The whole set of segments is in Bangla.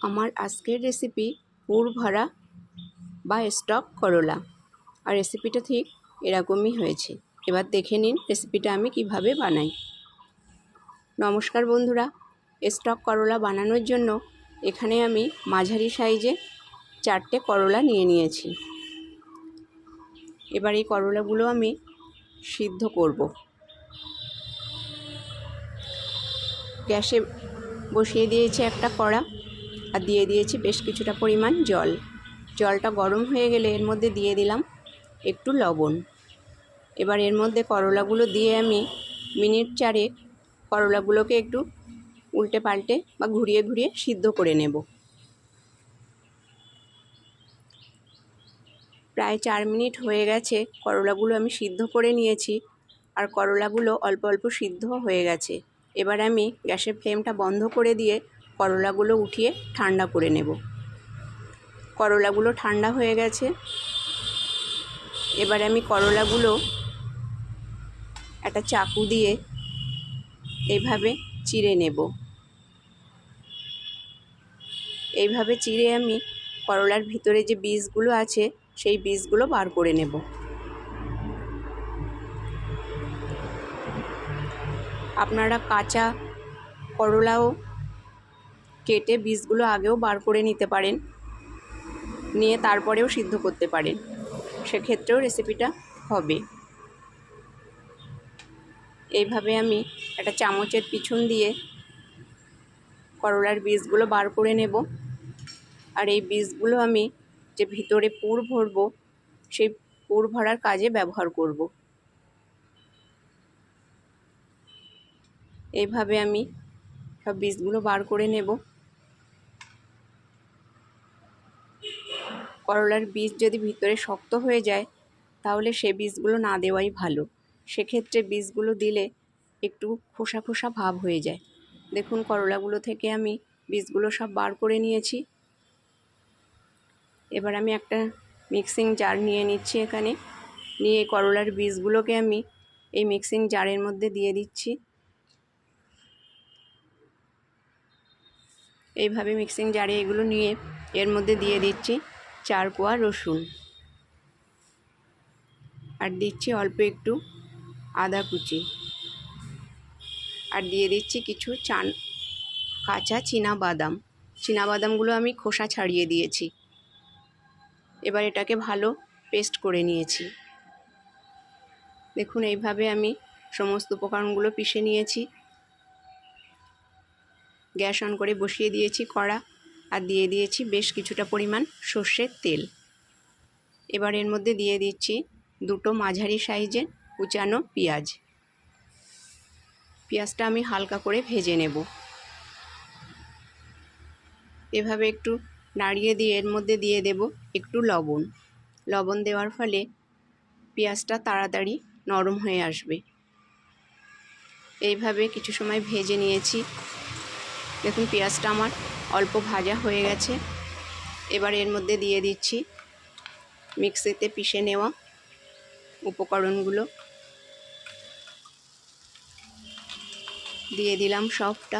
আমার আজকের রেসিপি পুর ভরা বা স্টক করলা। আর রেসিপিটা ঠিক এরকমই হয়েছে। এবার দেখে নিন রেসিপিটা আমি কিভাবে বানাই। নমস্কার বন্ধুরা, স্টক করলা বানানোর জন্য এখানে আমি মাঝারি সাইজে 4টে করলা নিয়ে নিয়েছি। এবার এই করলাগুলো আমি সিদ্ধ করব। গ্যাসে বসিয়ে দিয়েছি একটা কড়া আর দিয়ে দিয়েছি বেশ কিছুটা পরিমাণ জল। জলটা গরম হয়ে গেলে এর মধ্যে দিয়ে দিলাম একটু লবণ। এবার এর মধ্যে করলাগুলো দিয়ে আমি মিনিট 4 করলাগুলোকে একটু উল্টে পাল্টে বা ঘুরিয়ে ঘুরিয়ে সিদ্ধ করে নেব। প্রায় 4 মিনিট হয়ে গেছে, করলাগুলো আমি সিদ্ধ করে নিয়েছি আর করলাগুলো অল্প অল্প সিদ্ধ হয়ে গেছে। এবার আমি গ্যাসের ফ্লেমটা বন্ধ করে দিয়ে করলাগুলো উঠিয়ে ঠান্ডা করে নেব। করলাগুলো ঠান্ডা হয়ে গেছে। এবার আমি করলাগুলো একটা চাকু দিয়ে এইভাবে চিড়ে নেব। এইভাবে চিড়ে আমি করলার ভিতরে যে বীজগুলো আছে সেই বীজগুলো বার করে নেব। আপনারা কাঁচা করলাও কেটে বীজগুলো আগেও বার করে নিতে পারেন, নিয়ে তারপরেও সিদ্ধ করতে পারেন, সেক্ষেত্রেও রেসিপিটা হবে। এইভাবে আমি একটা চামচের পিছন দিয়ে করলার বীজগুলো বার করে নেব। আর এই বীজগুলো আমি যে ভিতরে পুর ভরব সেই পুর ভরার কাজে ব্যবহার করব। এইভাবে আমি সব বীজগুলো বার করে নেব। করলার বীজ যদি ভিতরে শক্ত হয়ে যায় তাহলে সে বীজগুলো না দেওয়াই ভালো। সেক্ষেত্রে বীজগুলো দিলে একটু খোসা খোসা ভাব হয়ে যায়। দেখুন করলাগুলো থেকে আমি বীজগুলো সব বার করে নিয়েছি। এবার আমি একটা মিক্সিং জার নিয়ে নিচ্ছি এখানে, নিয়ে করলার বীজগুলোকে আমি এই মিক্সিং জারের মধ্যে দিয়ে দিচ্ছি। এইভাবে মিক্সিং জারে এগুলো নিয়ে এর মধ্যে দিয়ে দিচ্ছি 4 কোয়া রসুন, আর দিচ্ছি অল্প একটু আদা কুচি, আর দিয়ে দিচ্ছি কিছু কাঁচা বাদামগুলো আমি খোসা ছাড়িয়ে দিয়েছি। এবার এটাকে ভালো পেস্ট করে নিয়েছি। দেখুন এইভাবে আমি সমস্ত উপকরণগুলো পিষে নিয়েছি। গ্যাস অন করে বসিয়ে দিয়েছি কড়া, আর দিয়ে দিয়েছি বেশ কিছুটা পরিমাণ সর্ষের তেল। এবার এর মধ্যে দিয়ে দিচ্ছি 2টো মাঝারি সাইজের কুচানো পেঁয়াজ। পেঁয়াজটা আমি হালকা করে ভেজে নেব। এভাবে একটু নাড়িয়ে দিয়ে এর মধ্যে দিয়ে দেব একটু লবণ দেওয়ার ফলে পেঁয়াজটা তাড়াতাড়ি নরম হয়ে আসবে। এইভাবে কিছু সময় ভেজে নিয়েছি। দেখুন পেঁয়াজটা আমার অল্প ভাজা হয়ে গেছে। এবার এর মধ্যে দিয়ে দিচ্ছি মিক্সিতে পিষে নেওয়া উপকরণগুলো, দিয়ে দিলাম সবটা।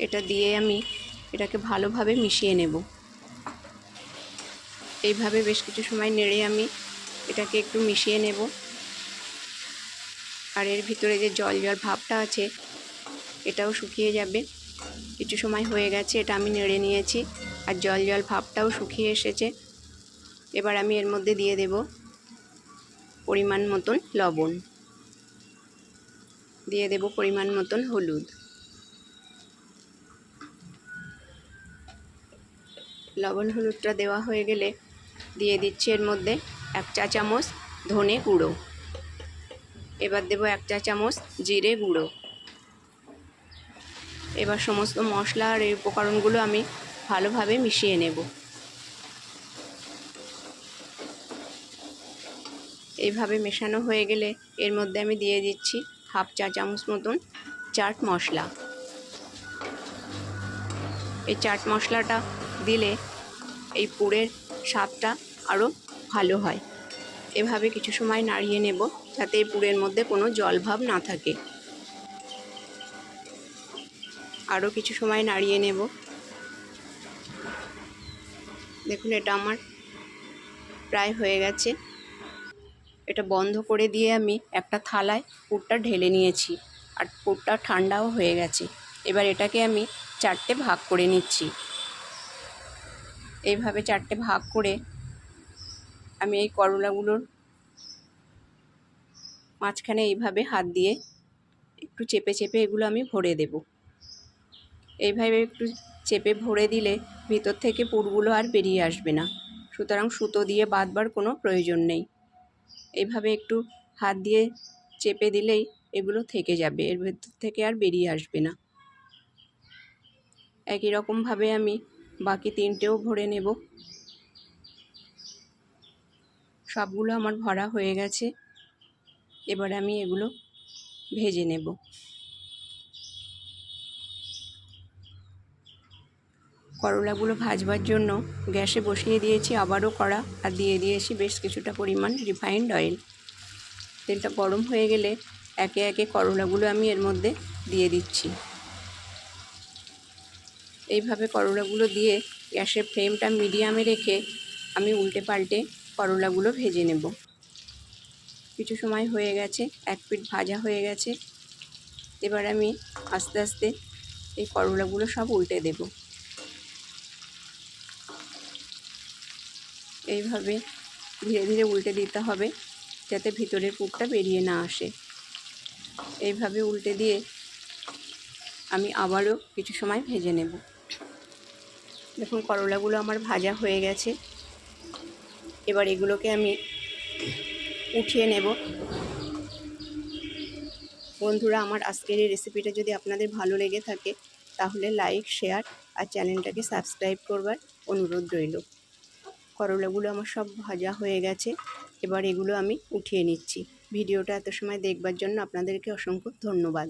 এটা দিয়ে আমি এটাকে ভালোভাবে মিশিয়ে নেব। এইভাবে বেশ কিছু সময় নেড়ে আমি এটাকে একটু মিশিয়ে নেব। আর এর ভিতরে যে জল ভাবটা আছে এটাও শুকিয়ে যাবে। কিছু সময় হয়ে গেছে, এটা আমি নেড়ে নিয়েছি আর জল ভাবটাও শুকিয়ে এসেছে। এবার আমি এর মধ্যে দিয়ে দেব পরিমাণ মতন লবণ, দিয়ে দেব পরিমাণ মতন হলুদ। লবণ হলুদটা দেওয়া হয়ে গেলে দিয়ে দিচ্ছি এর মধ্যে 1 চা চামচ ধনে গুঁড়ো। এবার দেব 1 চা চামচ জিরে গুঁড়ো। এবার সমস্ত মশলা আর এই উপকরণগুলো আমি ভালোভাবে মিশিয়ে নেব। এইভাবে মেশানো হয়ে গেলে এর মধ্যে আমি দিয়ে দিচ্ছি 1/2 চা চামচ মতন চাট মশলা। এই চাট মশলাটা দিলে এই পুরের স্বাদটা আরও ভালো হয়। এভাবে কিছু সময় নাড়িয়ে নেব যাতে এই পুরের মধ্যে কোনো জল ভাব না থাকে। আরও কিছু সময় নাড়িয়ে নেব। দেখুন এটা আমার প্রায় হয়ে গেছে। এটা বন্ধ করে দিয়ে আমি একটা থালায় পুরটা ঢেলে নিয়েছি, আর পুরটা ঠান্ডাও হয়ে গেছে। এবার এটাকে আমি 4টে ভাগ করে নিচ্ছি। এইভাবে 4টে ভাগ করে আমি এই করলাগুলোর মাঝখানে এইভাবে হাত দিয়ে একটু চেপে চেপে এগুলো আমি ভরে দেব। এইভাবে একটু চেপে ভরে দিলে ভিতর থেকে পুরগুলো আর বেরিয়ে আসবে না, সুতরাং সুতো দিয়ে বাঁধবার কোনো প্রয়োজন নেই। এইভাবে একটু হাত দিয়ে চেপে দিলেই এগুলো থেকে যাবে, এর ভেতর থেকে আর বেরিয়ে আসবে না। একই রকমভাবে আমি বাকি 3টেও ভরে নেব। সবগুলো আমার ভরা হয়ে গেছে। এবার আমি এগুলো ভেজে নেব। করলাগুলো ভাজবার জন্য গ্যাসে বসিয়ে দিয়েছি আবারও কড়া, আর দিয়ে দিয়েছি বেশ কিছুটা পরিমাণ রিফাইন্ড অয়েল। তেলটা গরম হয়ে গেলে একে একে করলাগুলো আমি এর মধ্যে দিয়ে দিচ্ছি। এইভাবে করলাগুলো দিয়ে গ্যাসের ফ্লেমটা মিডিয়ামে রেখে আমি উল্টে পাল্টে করলাগুলো ভেজে নেব। কিছু সময় হয়ে গেছে, 1 পিঠ ভাজা হয়ে গেছে। এবার আমি আস্তে আস্তে এই করলাগুলো সব উল্টে দেব। এইভাবে ধীরে ধীরে উল্টে দিতে হবে যাতে ভিতরের পুরটা বেরিয়ে না আসে। এইভাবে উল্টে দিয়ে আমি আবারও কিছু সময় ভেজে নেব। দেখুন করলাগুলো আমার ভাজা হয়ে গেছে। এবার এগুলোকে আমি উঠিয়ে নেব। বন্ধুরা, আমার আজকের এই রেসিপিটা যদি আপনাদের ভালো লেগে থাকে তাহলে লাইক, শেয়ার আর চ্যানেলটাকে সাবস্ক্রাইব করবার অনুরোধ রইল। করলাগুলো আমার সব ভাজা হয়ে গেছে। এবার এগুলো আমি উঠিয়ে নিচ্ছি। ভিডিওটা এত সময় দেখবার জন্য আপনাদেরকে অসংখ্য ধন্যবাদ।